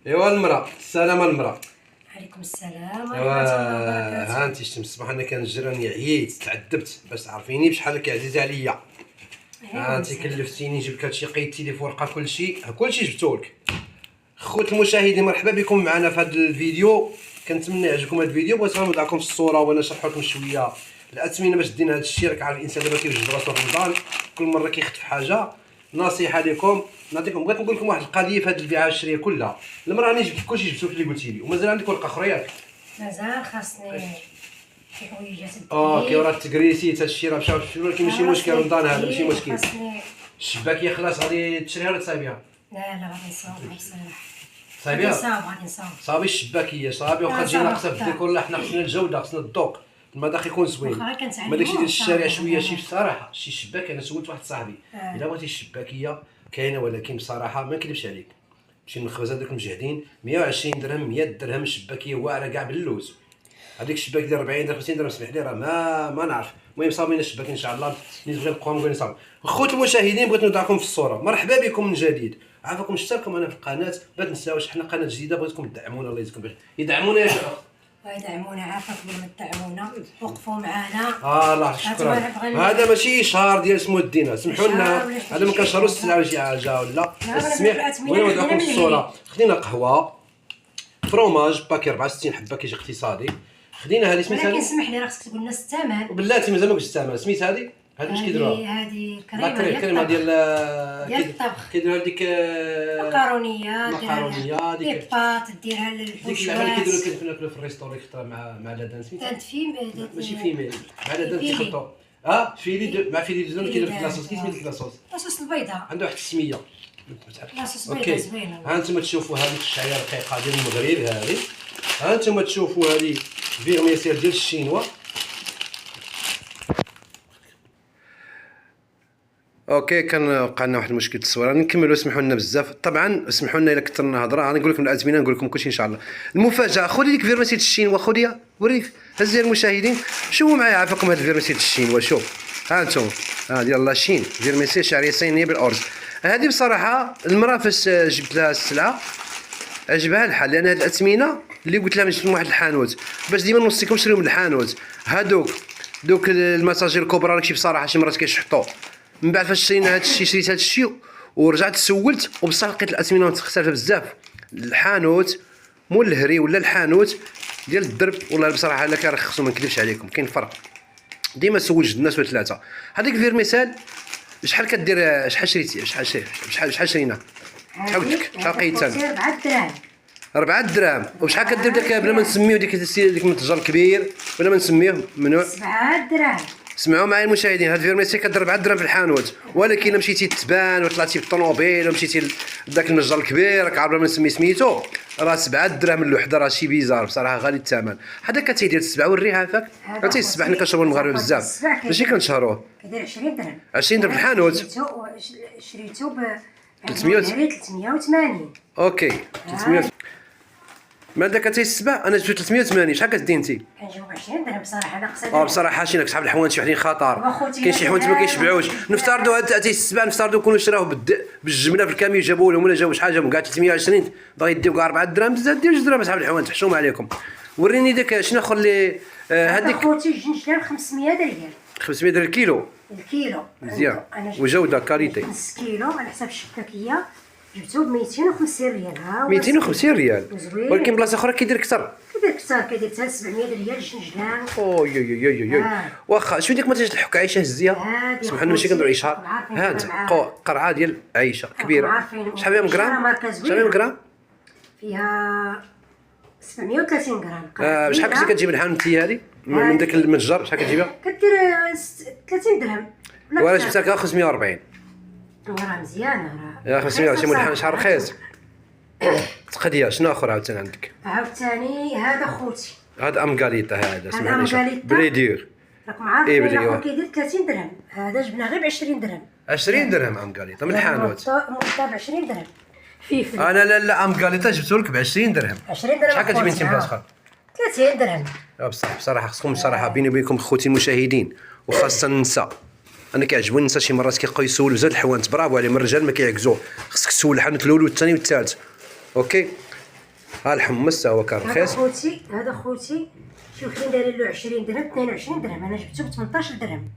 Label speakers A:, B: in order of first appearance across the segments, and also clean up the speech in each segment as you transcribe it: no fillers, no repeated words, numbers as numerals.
A: ايوا المراه، السلام المراه.
B: عليكم السلام ورحمة
A: ايوا
B: الله وبركاته.
A: ها انت شتي الصباح انا كنجر راني عييت تعذبت باش تعرفيني بشحال راكي عزيزه عليا. ها انت كلفتيني نجيب لك هادشي قيدتي لي فرقه كلشي جبتولك. خوت المشاهدين مرحبا بكم معنا في هذا الفيديو. كنتمنى يعجبكم هذا الفيديو. بغيت غنوضع لكم في الصوره وانا نشرح لكم شويه الاثمنه باش دينا هذا الشيء. راك عارف الانسان دابا كيوجد راسو في رمضان كل مره كيخطف حاجه. نصيحه لكم نعطيكم، بغيت نقول لكم واحد القضيه في هذه البيعه الشريه كلها. المراه راني جبت كلشي جبتو اللي قلتي لي ومازال عندك ورقه اخرى ياك؟
B: مازال خاصني شي حويجات
A: اوكي وراه تكريسيت هذا الشيء راه مشاو ولكن ماشي مشكل. رمضان هذا ماشي مشكل.
B: خاصني
A: الشباكيه خلاص غادي تشريها ولا تصايبيها؟
B: لا غادي نصاوب بصراحة.
A: صايبيها
B: غادي نصاوب
A: صافي. الشباكيه صافي واخا تجي ناقصه في الديكور. لا حنا خصنا الجوده، خصنا الذوق، المذاق يكون زوين. ما داكشي ديال الشارع شويه شي بصراحه. شي شباك انا سولت واحد صاحبي الا بغيتي الشباكيه كاينه، ولكن بصراحه ما نكذبش عليك شي من الخبازات دوك المجهدين 120 درهم 100 درهم الشباكيه واعره كاع باللوز. هذيك الشباك ديال 40 درهم 50 درهم سمح لي راه ما نعرف. المهم صاوبين الشباك ان شاء الله نبغي نبقاو نقول صافي. خوت المشاهدين بغيت نوضعكم في الصوره. مرحبا بكم من جديد. عافاكم اشتركوا معنا في القناه. ما تنساوش حنا قناه جديده بغيتكم تدعمونا. الله يجزيكم بخير. يدعمونا يا شباب
B: ويدعمونا. عافاكم من تدعمونا وقفوا معنا.
A: الله شكرا. هذا ماشي شهر ديال سمو الدين، سمحوا لنا. هذا ما كنشهروش السلعه ولا شي حاجه ولا السميح. بغينا نوضعكم في الصوره. خدينا قهوه فروماج باكي 64 حبه كيجي اقتصادي. خدينا هذه سميتها،
B: ولكن سمح لي راه خصك تقول لنا الثمن.
A: بلاتي مازال ما قلتش الثمن. سميت هذه واش كيديروها؟
B: هذه
A: كريمه ديال
B: الطبخ.
A: كيديروها ديك
B: مكرونيه ديك بيباط ديرها
A: ديك
B: للحشوات.
A: اللعبه اللي كيديروا ناكلوا في الريستوري مع لادان سميتها
B: كانت في
A: ماشي فيميل مع لادان كيحطوا فيلي مع فيلي ديزون كيديروا في لاصوص. كي سميت لاصوص؟
B: لاصوص البيضاء.
A: عنده واحد السميه
B: لاصوص بيضاء زوينه.
A: ها انتم تشوفوا هذيك الشعيره الرقيقه ديال المغرب هذه. ها انتم تشوفوا هذه فيرميسيل ديال الشينوا. اوكي كان وقع لنا واحد المشكل التصوير. نكملوا. اسمحوا لنا بزاف طبعا. اسمحوا لنا الا كثرنا هضره. انا نقول لكم الاثمنه نقول لكم كلشي ان شاء الله. المفاجاه خذي ديك فيرميسيل الشينوا. خذيها وريك. هزي المشاهدين شوفوا معايا عافاكم هذا فيرميسيل الشينوا. شوف ها انتم ديال لاشين فيرميسيل شعريه صينيه بالارز. هذه بصراحه المراه فاش جبت لها السلعه عجبها الحال، لان هذه الاثمنه اللي قلت لها من واحد الحانوت باش ديما نوصيكم شريو من الحانوت. دوك المساجير الكبرى راكشي بصراحه شي مرات كيشحطوا. من بعد فاش شرينا هذا الشيء شريت هذا الشيء ورجعت سولت وبصح لقيت الاثمنه مختلفه بزاف. الحانوت مول الهري ولا الحانوت ديال الدرب والله بصراحه الا كيرخصوا ما نكذبش عليكم كاين فرق. ديما سول جوج الناس ولا ثلاثه. هذيك فيرميسال شحال كدير؟ شحال شريتي؟ شحال شرينا؟ شحال قلت لك؟ شحال قيدتها؟
B: 4 دراهم.
A: 4 دراهم. وشحال كدير داك بلا ما نسميو ديك المتجر الكبير بلا ما نسميوه منو؟
B: 7 دراهم.
A: سمعوا معايا المشاهدين. هاد فيرميسي كدير 4 دراهم في الحانوت، ولكن الا مشيتي تبان وطلعتي بالطوموبيل ومشيتي لذاك المتجر الكبير راك عارف بلا ما نسمي سميتو راه 7 دراهم الوحده. راه شي بيزار بصراحه غالي الثمن. هذا كتيدير 7 وريها عافاك. عرفتي السبع حنا كنشربوا المغاربه بزاف ماشي كنشهروه.
B: كيدير 20 درهم.
A: 20 درهم في الحانوت.
B: شريتو ب
A: 380. اوكي 300. ما عندك حتى السبع. انا جبت 380. شحال كتدي انت؟
B: كنجيب 20 درهم بصراحه ناقصه.
A: بصراحه شي صحاب الحوانت شي وحدين خطر. كاين شي حوانت ما كيشبعوش. نفترضوا هاد حتى السبع نفترضوا يكونوا شراوه بالجمله في الكاميو جابوا لهم ولا جابوا شي حاجه كاع 320 باغي يديو كاع 4 دراهم بزاف. ديروا 2 دراهم صحاب الحوانت حشوم عليكم. وريني داك شنو اخر اللي هذيك
B: خوتي 2 درهم 500 ريال.
A: 500 درهم الكيلو مزيان وجوده كاليتي.
B: نص كيلو على حساب الشباكيه جبتو ب 250 ريال. ها
A: 250 ريال. ولكن بلاصه اخرى كيدير اكثر.
B: كيدير حتى 700 ريال جنجلان.
A: اوي واخا شنو ديك منتج الحك عيشه هزيها. سمح لنا ماشي كنديروا اشهار. ها انت قرعه ديال عيشه كبيره. شحال فيها من غرام؟ شحال فيها من غرام؟
B: فيها 730 غرام.
A: شحال كنتي كتجيب الحانوت هذه من داك المتجر؟ شحال كتجيبها؟
B: كدير 30 درهم.
A: وانا جبتها كا 540.
B: راه مزيانه راه.
A: يا 500 شي مول شحال رخيص. تقديه شنو اخر عاوتاني عندك؟
B: عاوتاني هذا خوتي.
A: هذا امكاليتا. هذا
B: سمعني
A: بريدير.
B: راكم عارفين الاخر كيدير 30 درهم. هذا جبناه غير ب 20 درهم.
A: 20 درهم امكاليتا من الحانوت.
B: مرطب 20 درهم. فلفل.
A: انا لا امكاليتا جبتو لك ب 20 درهم.
B: 20 درهم.
A: شحال كتجيب انت بلاصه اخرى؟
B: 30 درهم.
A: بصراحه خصكم بصراحه بيني وبينكم خوتي المشاهدين وخاصه النساء. انا كيعجبوني النساء شي مرات كيبقاو يسولوا زاد الحوانت برافو عليهم. الرجال ما كيعكزوه. خصك تسول الحانوت الاول والثاني والثالث. اوكي ها الحمص هو كان
B: هذا
A: رخيص.
B: خوتي، هذا خوتي، شوف لي داير له 20 درهم 22 درهم، انا جبته ب 18 درهم.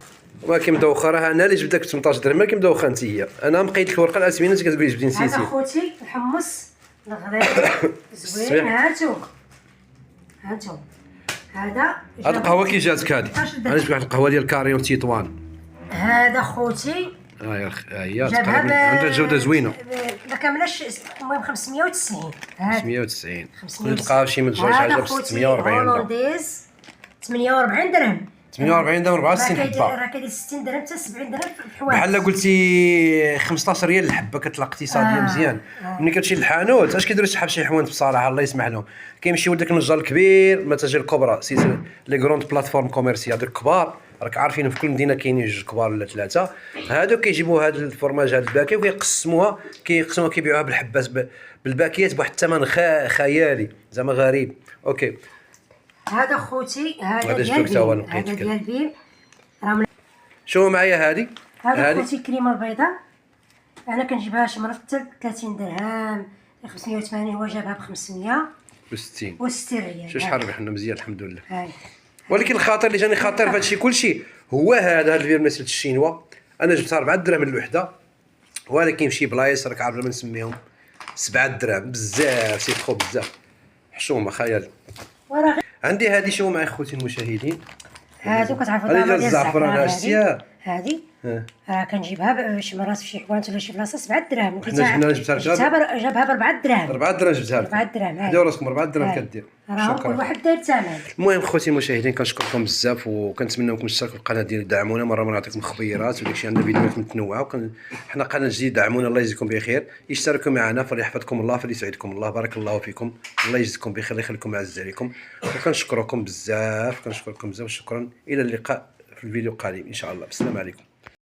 A: ولكن مدوخه راه انا اللي جبت لك 18 درهم، ولكن مدوخه انت هي. انا مقيت لك الورقه الاسمنه انت كتقولي جبتي
B: هذا
A: نسيتي.
B: خوتي الحمص الغليظ زوين. هانتو هانتو هذا
A: هاد القهوه كي جاتك هادي؟
B: 18 درهم.
A: انا جبت واحد القهوه ديال كاريون تيطوان.
B: هذا خوتي
A: ها هي
B: جابها
A: تقريبا عندها جوده زوينه.
B: ما كاملاش، المهم 590. هذا
A: 590
B: 590.
A: تلقاها شي من جوج حاجه ب 640 درهم.
B: هولنديز 48 درهم.
A: 48 درهم 64 حبه.
B: راه كيدير 60 درهم حتى 70 درهم في الحوايج.
A: بحال قلتي 15 ريال الحبه، كتلقى اقتصاديه مزيان. ملي كتمشي للحانوت اش كيديروا شحال شي حوانت بصراحه الله يسمح لهم، كيمشيو لذاك النجار الكبير المتاجر الكبرى سلسله لي غروند بلاتفورم كوميرسيال هذوك الكبار، راك عارفين في كل مدينه كاينين جوج كبار ولا ثلاثه. هادوك كيجيبوا هاد الفرماج هاد الباكيه وكيقسموها كيبيعوها بالحبات بالباكيات بواحد الثمن خيالي زعما غريب. اوكي
B: هذا خوتي،
A: هذا
B: هذا
A: جبت هو
B: ديال
A: لقيت
B: هذا
A: كده.
B: ديال بير. راه
A: شو معايا هادي؟
B: هذا خوتي الكريمه البيضاء، انا كنجيبها شي مرات حتى 30 درهم 580، هو جابها ب 560 ريال.
A: شو شحال ربحنا مزيان الحمد لله.
B: هاي
A: ولكن الخاطر اللي جاني خاطر في هادشي كلشي هو هذا الفيرميسيل الشينوا. انا جبتها 4 درهم الوحده، ولكن شي بلايص راك عارف ما نسميهم 7 درهم بزاف، سي تخو بزاف حشومه خيال.
B: وراه
A: عندي هذه شو معي خوتي المشاهدين،
B: هادو كتعرفوا
A: هذه
B: الطعمه
A: ديال
B: ديال
A: الزعفران
B: الزعفران.
A: عرفتيها؟
B: هذه
A: ها.
B: راه كنجيبها شي مرات في شي حوانت ولا شي بلاصه 7 درهم.
A: حنا جبتها
B: جابها ب 4 درهم.
A: 4 درهم جبتها لك.
B: 4 درهم.
A: حداو راسكم 4 درهم
B: هاي.
A: كدير.
B: راه كل واحد داير ثمن.
A: المهم خوتي المشاهدين كنشكركم بزاف وكنتمنى منكم تشتركوا في القناه ديالي، دعمونا مره نعطيكم خبيرات وداكشي، عندنا فيديوهات متنوعه حنا قناه جديد، دعمونا الله يجزيكم بخير، اشتركوا معنا فليحفظكم الله فليسعدكم الله، بارك الله فيكم، الله يجزيكم بخير، الله يخليكم عز عليكم، وكنشكركم بزاف، شكرا الى اللقاء في الفيديو القادم ان شاء الله. السلام عليكم.